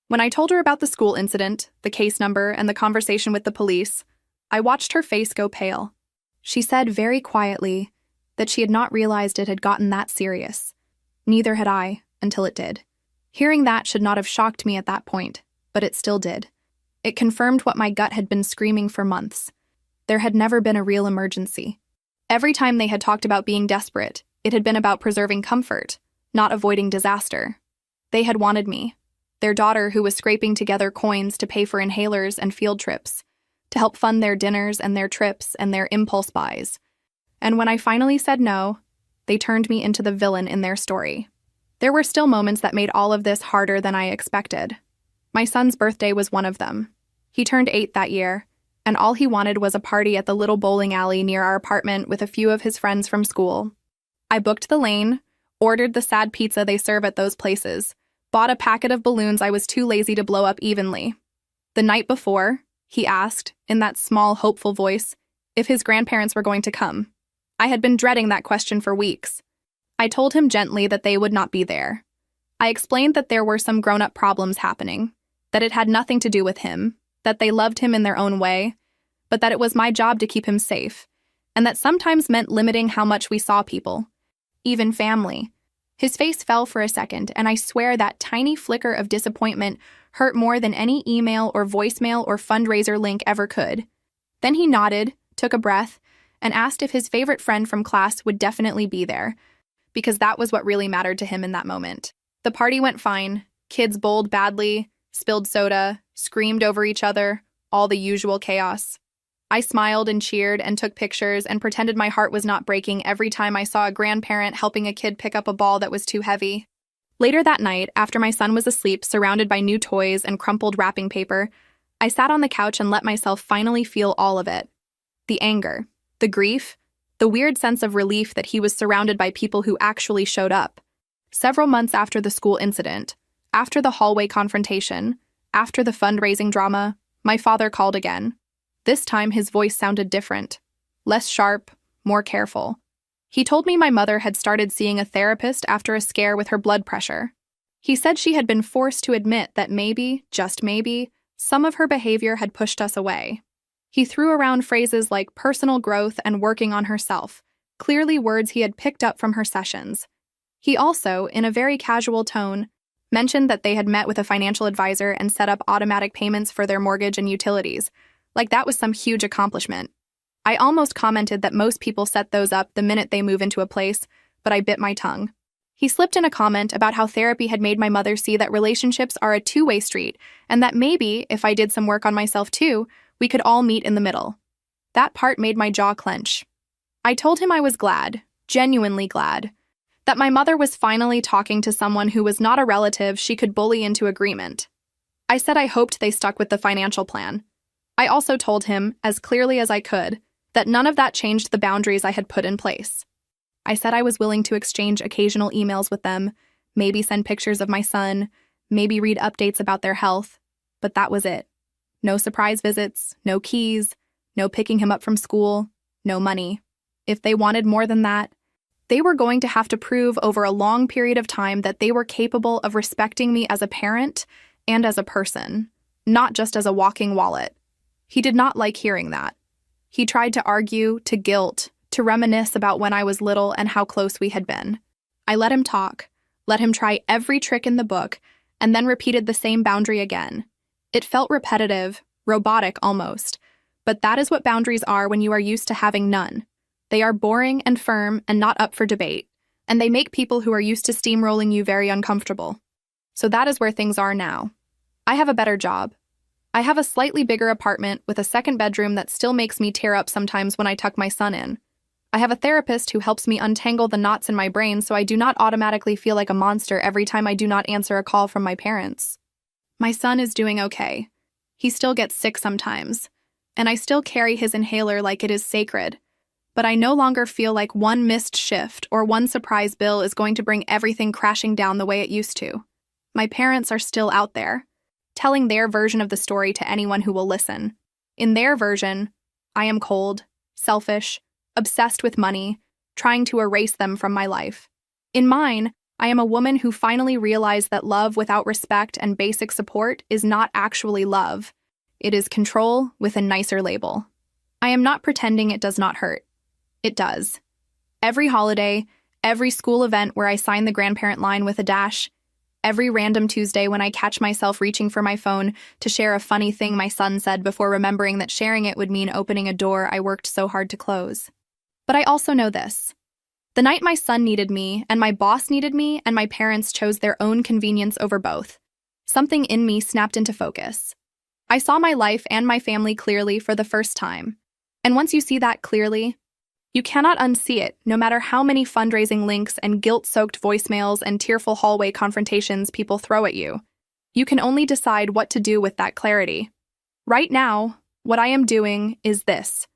When I told her about the school incident, the case number, and the conversation with the police, I watched her face go pale. She said very quietly that she had not realized it had gotten that serious. Neither had I, until it did. Hearing that should not have shocked me at that point, but it still did. It confirmed what my gut had been screaming for months. There had never been a real emergency. Every time they had talked about being desperate, it had been about preserving comfort, not avoiding disaster. They had wanted me, their daughter who was scraping together coins to pay for inhalers and field trips, to help fund their dinners and their trips and their impulse buys. And when I finally said no, they turned me into the villain in their story. There were still moments that made all of this harder than I expected. My son's birthday was one of them. He turned 8 that year, and all he wanted was a party at the little bowling alley near our apartment with a few of his friends from school. I booked the lane, ordered the sad pizza they serve at those places, bought a packet of balloons I was too lazy to blow up evenly. The night before, he asked, in that small, hopeful voice, if his grandparents were going to come. I had been dreading that question for weeks. I told him gently that they would not be there. I explained that there were some grown-up problems happening, that it had nothing to do with him, that they loved him in their own way, but that it was my job to keep him safe, and that sometimes meant limiting how much we saw people, even family. His face fell for a second, and I swear that tiny flicker of disappointment hurt more than any email or voicemail or fundraiser link ever could. Then he nodded, took a breath, and asked if his favorite friend from class would definitely be there, because that was what really mattered to him in that moment. The party went fine. Kids bowled badly, spilled soda, screamed over each other, all the usual chaos. I smiled and cheered and took pictures and pretended my heart was not breaking every time I saw a grandparent helping a kid pick up a ball that was too heavy. Later that night, after my son was asleep, surrounded by new toys and crumpled wrapping paper, I sat on the couch and let myself finally feel all of it. The anger, the grief, the weird sense of relief that he was surrounded by people who actually showed up. Several months after the school incident, after the hallway confrontation, after the fundraising drama, my father called again. This time his voice sounded different, less sharp, more careful. He told me my mother had started seeing a therapist after a scare with her blood pressure. He said she had been forced to admit that maybe, just maybe, some of her behavior had pushed us away. He threw around phrases like personal growth and working on herself, clearly words he had picked up from her sessions. He also, in a very casual tone, mentioned that they had met with a financial advisor and set up automatic payments for their mortgage and utilities, like that was some huge accomplishment. I almost commented that most people set those up the minute they move into a place, but I bit my tongue. He slipped in a comment about how therapy had made my mother see that relationships are a two-way street, and that maybe, if I did some work on myself too, we could all meet in the middle. That part made my jaw clench. I told him I was glad, genuinely glad, that my mother was finally talking to someone who was not a relative she could bully into agreement. I said I hoped they stuck with the financial plan. I also told him, as clearly as I could, that none of that changed the boundaries I had put in place. I said I was willing to exchange occasional emails with them, maybe send pictures of my son, maybe read updates about their health, but that was it. No surprise visits, no keys, no picking him up from school, no money. If they wanted more than that, they were going to have to prove over a long period of time that they were capable of respecting me as a parent and as a person, not just as a walking wallet. He did not like hearing that. He tried to argue, to guilt, to reminisce about when I was little and how close we had been. I let him talk, let him try every trick in the book, and then repeated the same boundary again. It felt repetitive, robotic almost, but that is what boundaries are when you are used to having none. They are boring and firm and not up for debate, and they make people who are used to steamrolling you very uncomfortable. So that is where things are now. I have a better job. I have a slightly bigger apartment with a second bedroom that still makes me tear up sometimes when I tuck my son in. I have a therapist who helps me untangle the knots in my brain so I do not automatically feel like a monster every time I do not answer a call from my parents. My son is doing okay. He still gets sick sometimes, and I still carry his inhaler like it is sacred. But I no longer feel like one missed shift or one surprise bill is going to bring everything crashing down the way it used to. My parents are still out there, telling their version of the story to anyone who will listen. In their version, I am cold, selfish, obsessed with money, trying to erase them from my life. In mine, I am a woman who finally realized that love without respect and basic support is not actually love. It is control with a nicer label. I am not pretending it does not hurt. It does. Every holiday, every school event where I sign the grandparent line with a dash, every random Tuesday when I catch myself reaching for my phone to share a funny thing my son said before remembering that sharing it would mean opening a door I worked so hard to close. But I also know this. The night my son needed me, and my boss needed me, and my parents chose their own convenience over both, something in me snapped into focus. I saw my life and my family clearly for the first time. And once you see that clearly, you cannot unsee it, no matter how many fundraising links and guilt-soaked voicemails and tearful hallway confrontations people throw at you. You can only decide what to do with that clarity. Right now, what I am doing is this.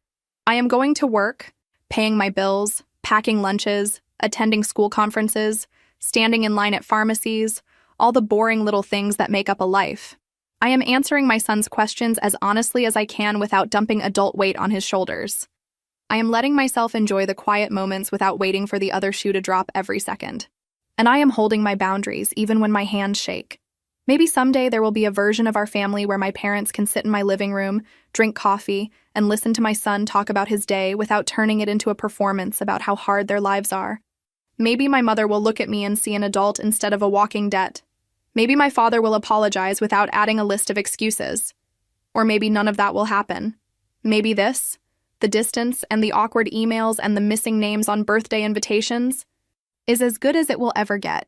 I am going to work, paying my bills, packing lunches, attending school conferences, standing in line at pharmacies, all the boring little things that make up a life. I am answering my son's questions as honestly as I can without dumping adult weight on his shoulders. I am letting myself enjoy the quiet moments without waiting for the other shoe to drop every second. And I am holding my boundaries even when my hands shake. Maybe someday there will be a version of our family where my parents can sit in my living room, drink coffee, and listen to my son talk about his day without turning it into a performance about how hard their lives are. Maybe my mother will look at me and see an adult instead of a walking debt. Maybe my father will apologize without adding a list of excuses. Or maybe none of that will happen. Maybe this, the distance and the awkward emails and the missing names on birthday invitations, is as good as it will ever get.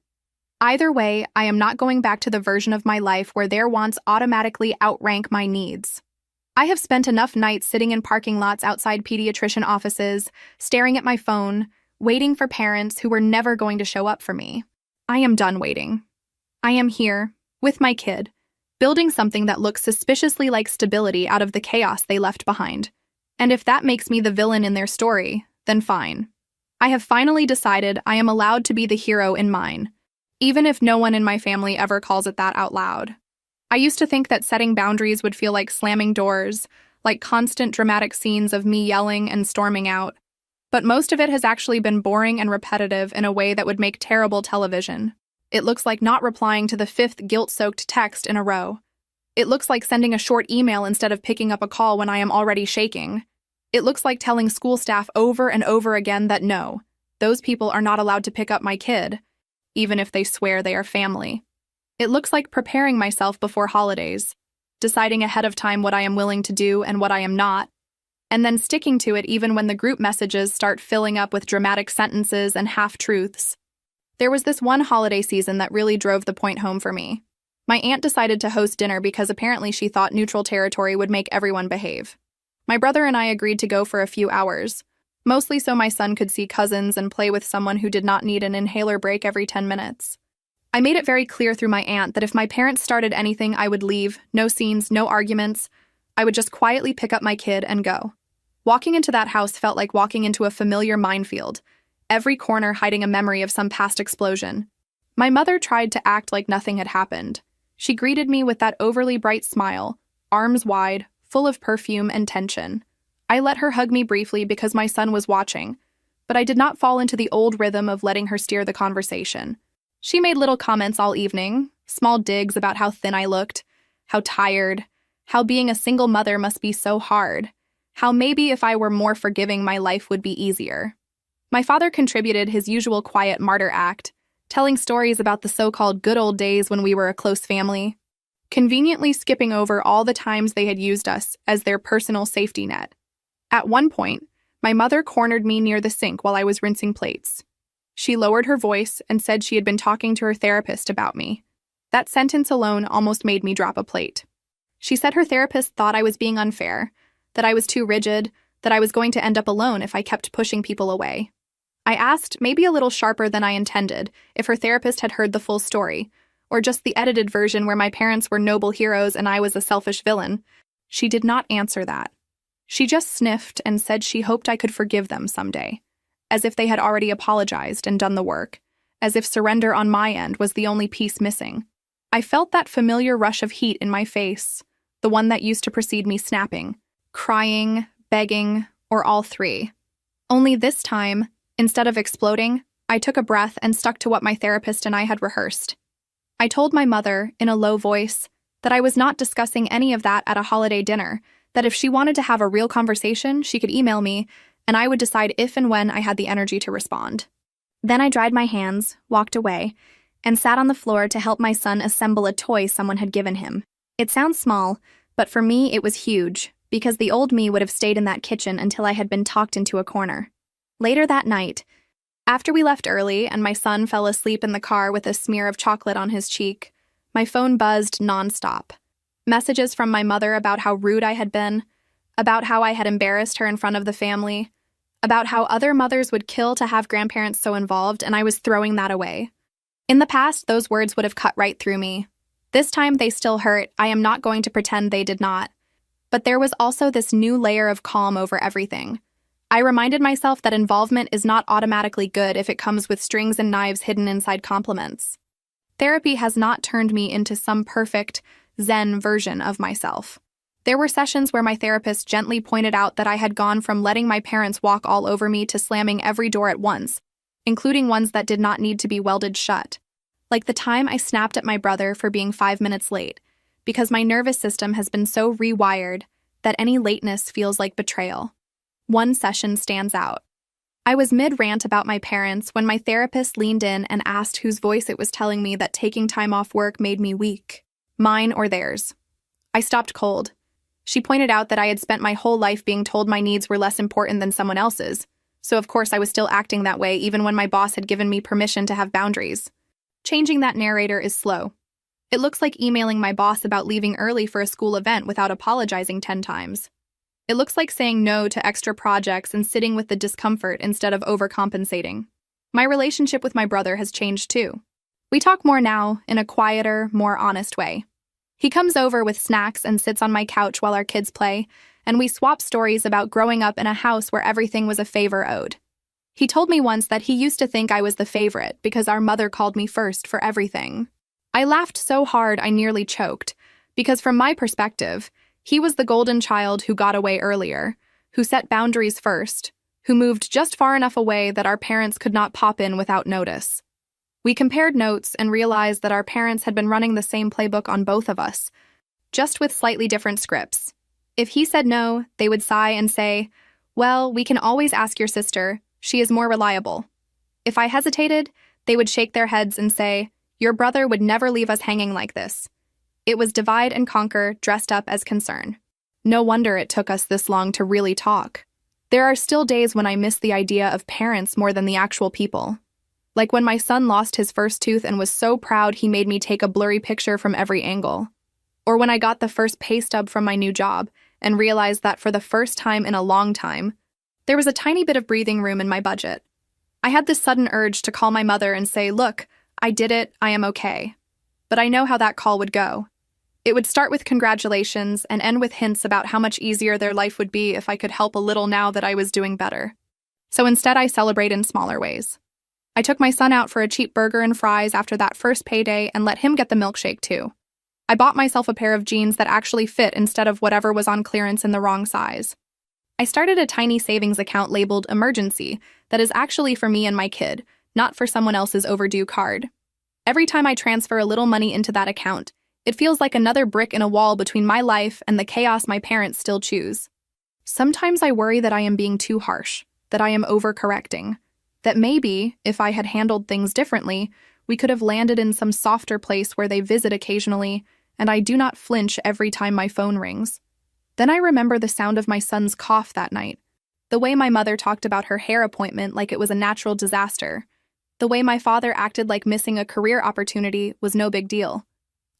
Either way, I am not going back to the version of my life where their wants automatically outrank my needs. I have spent enough nights sitting in parking lots outside pediatrician offices, staring at my phone, waiting for parents who were never going to show up for me. I am done waiting. I am here, with my kid, building something that looks suspiciously like stability out of the chaos they left behind. And if that makes me the villain in their story, then fine. I have finally decided I am allowed to be the hero in mine, even if no one in my family ever calls it that out loud. I used to think that setting boundaries would feel like slamming doors, like constant dramatic scenes of me yelling and storming out. But most of it has actually been boring and repetitive in a way that would make terrible television. It looks like not replying to the fifth guilt-soaked text in a row. It looks like sending a short email instead of picking up a call when I am already shaking. It looks like telling school staff over and over again that no, those people are not allowed to pick up my kid, even if they swear they are family. It looks like preparing myself before holidays, deciding ahead of time what I am willing to do and what I am not, and then sticking to it even when the group messages start filling up with dramatic sentences and half-truths. There was this one holiday season that really drove the point home for me. My aunt decided to host dinner because apparently she thought neutral territory would make everyone behave. My brother and I agreed to go for a few hours, mostly so my son could see cousins and play with someone who did not need an inhaler break every 10 minutes. I made it very clear through my aunt that if my parents started anything, I would leave, no scenes, no arguments. I would just quietly pick up my kid and go. Walking into that house felt like walking into a familiar minefield, every corner hiding a memory of some past explosion. My mother tried to act like nothing had happened. She greeted me with that overly bright smile, arms wide, full of perfume and tension. I let her hug me briefly because my son was watching, but I did not fall into the old rhythm of letting her steer the conversation. She made little comments all evening, small digs about how thin I looked, how tired, how being a single mother must be so hard, how maybe if I were more forgiving my life would be easier. My father contributed his usual quiet martyr act, telling stories about the so-called good old days when we were a close family, conveniently skipping over all the times they had used us as their personal safety net. At one point, my mother cornered me near the sink while I was rinsing plates. She lowered her voice and said she had been talking to her therapist about me. That sentence alone almost made me drop a plate. She said her therapist thought I was being unfair, that I was too rigid, that I was going to end up alone if I kept pushing people away. I asked, maybe a little sharper than I intended, if her therapist had heard the full story, or just the edited version where my parents were noble heroes and I was a selfish villain. She did not answer that. She just sniffed and said she hoped I could forgive them someday, as if they had already apologized and done the work, as if surrender on my end was the only piece missing. I felt that familiar rush of heat in my face, the one that used to precede me snapping, crying, begging, or all three. Only this time, instead of exploding, I took a breath and stuck to what my therapist and I had rehearsed. I told my mother, in a low voice, that I was not discussing any of that at a holiday dinner, that if she wanted to have a real conversation, she could email me, and I would decide if and when I had the energy to respond. Then I dried my hands, walked away, and sat on the floor to help my son assemble a toy someone had given him. It sounds small, but for me it was huge, because the old me would have stayed in that kitchen until I had been talked into a corner. Later that night, after we left early and my son fell asleep in the car with a smear of chocolate on his cheek, my phone buzzed nonstop. Messages from my mother about how rude I had been, about how I had embarrassed her in front of the family, about how other mothers would kill to have grandparents so involved, and I was throwing that away. In the past, those words would have cut right through me. This time they still hurt. I am not going to pretend they did not. But there was also this new layer of calm over everything. I reminded myself that involvement is not automatically good if it comes with strings and knives hidden inside compliments. Therapy has not turned me into some perfect, Zen version of myself. There were sessions where my therapist gently pointed out that I had gone from letting my parents walk all over me to slamming every door at once, including ones that did not need to be welded shut. Like the time I snapped at my brother for being 5 minutes late, because my nervous system has been so rewired that any lateness feels like betrayal. One session stands out. I was mid-rant about my parents when my therapist leaned in and asked whose voice it was telling me that taking time off work made me weak. Mine or theirs. I stopped cold. She pointed out that I had spent my whole life being told my needs were less important than someone else's, so of course I was still acting that way even when my boss had given me permission to have boundaries. Changing that narrator is slow. It looks like emailing my boss about leaving early for a school event without apologizing 10 times. It looks like saying no to extra projects and sitting with the discomfort instead of overcompensating. My relationship with my brother has changed too. We talk more now, in a quieter, more honest way. He comes over with snacks and sits on my couch while our kids play, and we swap stories about growing up in a house where everything was a favor owed. He told me once that he used to think I was the favorite because our mother called me first for everything. I laughed so hard I nearly choked, because from my perspective, he was the golden child who got away earlier, who set boundaries first, who moved just far enough away that our parents could not pop in without notice. We compared notes and realized that our parents had been running the same playbook on both of us, just with slightly different scripts. If he said no, they would sigh and say, "Well, we can always ask your sister. She is more reliable." If I hesitated, they would shake their heads and say, "Your brother would never leave us hanging like this." It was divide and conquer dressed up as concern. No wonder it took us this long to really talk. There are still days when I miss the idea of parents more than the actual people. Like when my son lost his first tooth and was so proud he made me take a blurry picture from every angle. Or when I got the first pay stub from my new job and realized that for the first time in a long time, there was a tiny bit of breathing room in my budget. I had this sudden urge to call my mother and say, "Look, I did it, I am okay." But I know how that call would go. It would start with congratulations and end with hints about how much easier their life would be if I could help a little now that I was doing better. So instead, I celebrate in smaller ways. I took my son out for a cheap burger and fries after that first payday and let him get the milkshake too. I bought myself a pair of jeans that actually fit instead of whatever was on clearance in the wrong size. I started a tiny savings account labeled emergency that is actually for me and my kid, not for someone else's overdue card. Every time I transfer a little money into that account, it feels like another brick in a wall between my life and the chaos my parents still choose. Sometimes I worry that I am being too harsh, that I am overcorrecting, that maybe, if I had handled things differently, we could have landed in some softer place where they visit occasionally, and I do not flinch every time my phone rings. Then I remember the sound of my son's cough that night, the way my mother talked about her hair appointment like it was a natural disaster, the way my father acted like missing a career opportunity was no big deal.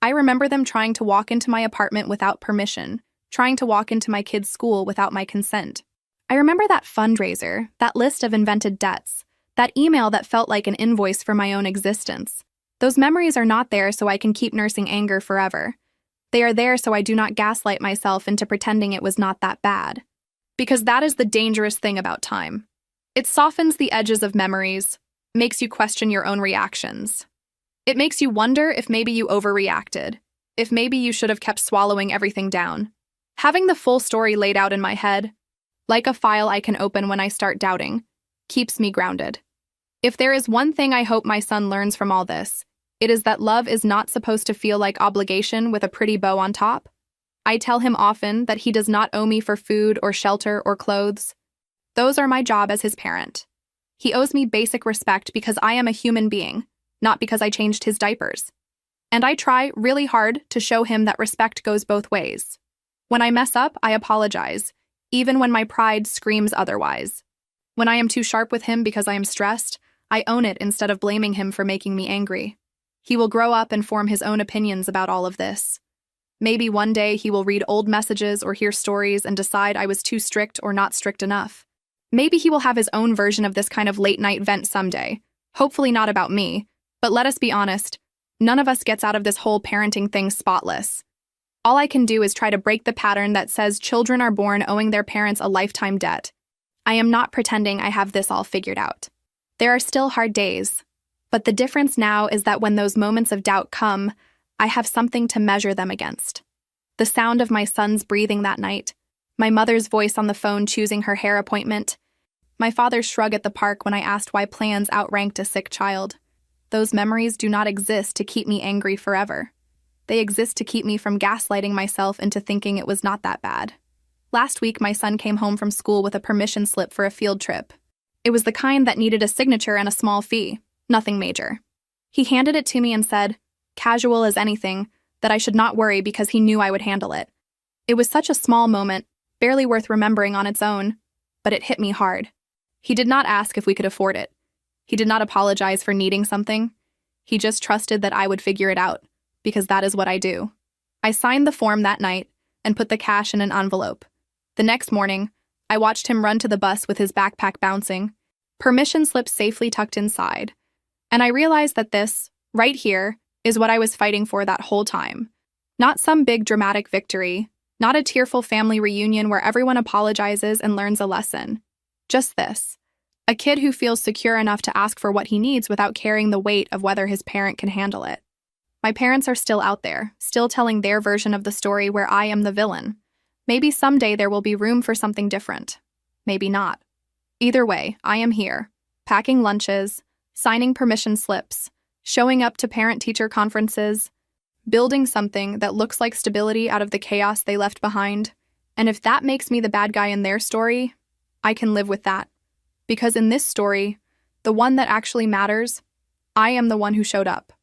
I remember them trying to walk into my apartment without permission, trying to walk into my kid's school without my consent. I remember that fundraiser, that list of invented debts, that email that felt like an invoice for my own existence. Those memories are not there so I can keep nursing anger forever. They are there so I do not gaslight myself into pretending it was not that bad. Because that is the dangerous thing about time. It softens the edges of memories, makes you question your own reactions. It makes you wonder if maybe you overreacted, if maybe you should have kept swallowing everything down. Having the full story laid out in my head, like a file I can open when I start doubting, keeps me grounded. If there is one thing I hope my son learns from all this, it is that love is not supposed to feel like obligation with a pretty bow on top. I tell him often that he does not owe me for food or shelter or clothes. Those are my job as his parent. He owes me basic respect because I am a human being, not because I changed his diapers. And I try really hard to show him that respect goes both ways. When I mess up, I apologize, even when my pride screams otherwise. When I am too sharp with him because I am stressed, I own it instead of blaming him for making me angry. He will grow up and form his own opinions about all of this. Maybe one day he will read old messages or hear stories and decide I was too strict or not strict enough. Maybe he will have his own version of this kind of late-night vent someday. Hopefully not about me, but let us be honest, none of us gets out of this whole parenting thing spotless. All I can do is try to break the pattern that says children are born owing their parents a lifetime debt. I am not pretending I have this all figured out. There are still hard days, but the difference now is that when those moments of doubt come, I have something to measure them against. The sound of my son's breathing that night, my mother's voice on the phone choosing her hair appointment, my father's shrug at the park when I asked why plans outranked a sick child. Those memories do not exist to keep me angry forever. They exist to keep me from gaslighting myself into thinking it was not that bad. Last week, my son came home from school with a permission slip for a field trip. It was the kind that needed a signature and a small fee, nothing major. He handed it to me and said, casual as anything, that I should not worry because he knew I would handle it. It was such a small moment, barely worth remembering on its own, but it hit me hard. He did not ask if we could afford it. He did not apologize for needing something. He just trusted that I would figure it out, because that is what I do. I signed the form that night and put the cash in an envelope. The next morning, I watched him run to the bus with his backpack bouncing, permission slip safely tucked inside, and I realized that this, right here, is what I was fighting for that whole time. Not some big dramatic victory, not a tearful family reunion where everyone apologizes and learns a lesson. Just this. A kid who feels secure enough to ask for what he needs without carrying the weight of whether his parent can handle it. My parents are still out there, still telling their version of the story where I am the villain. Maybe someday there will be room for something different. Maybe not. Either way, I am here, packing lunches, signing permission slips, showing up to parent-teacher conferences, building something that looks like stability out of the chaos they left behind. And if that makes me the bad guy in their story, I can live with that. Because in this story, the one that actually matters, I am the one who showed up.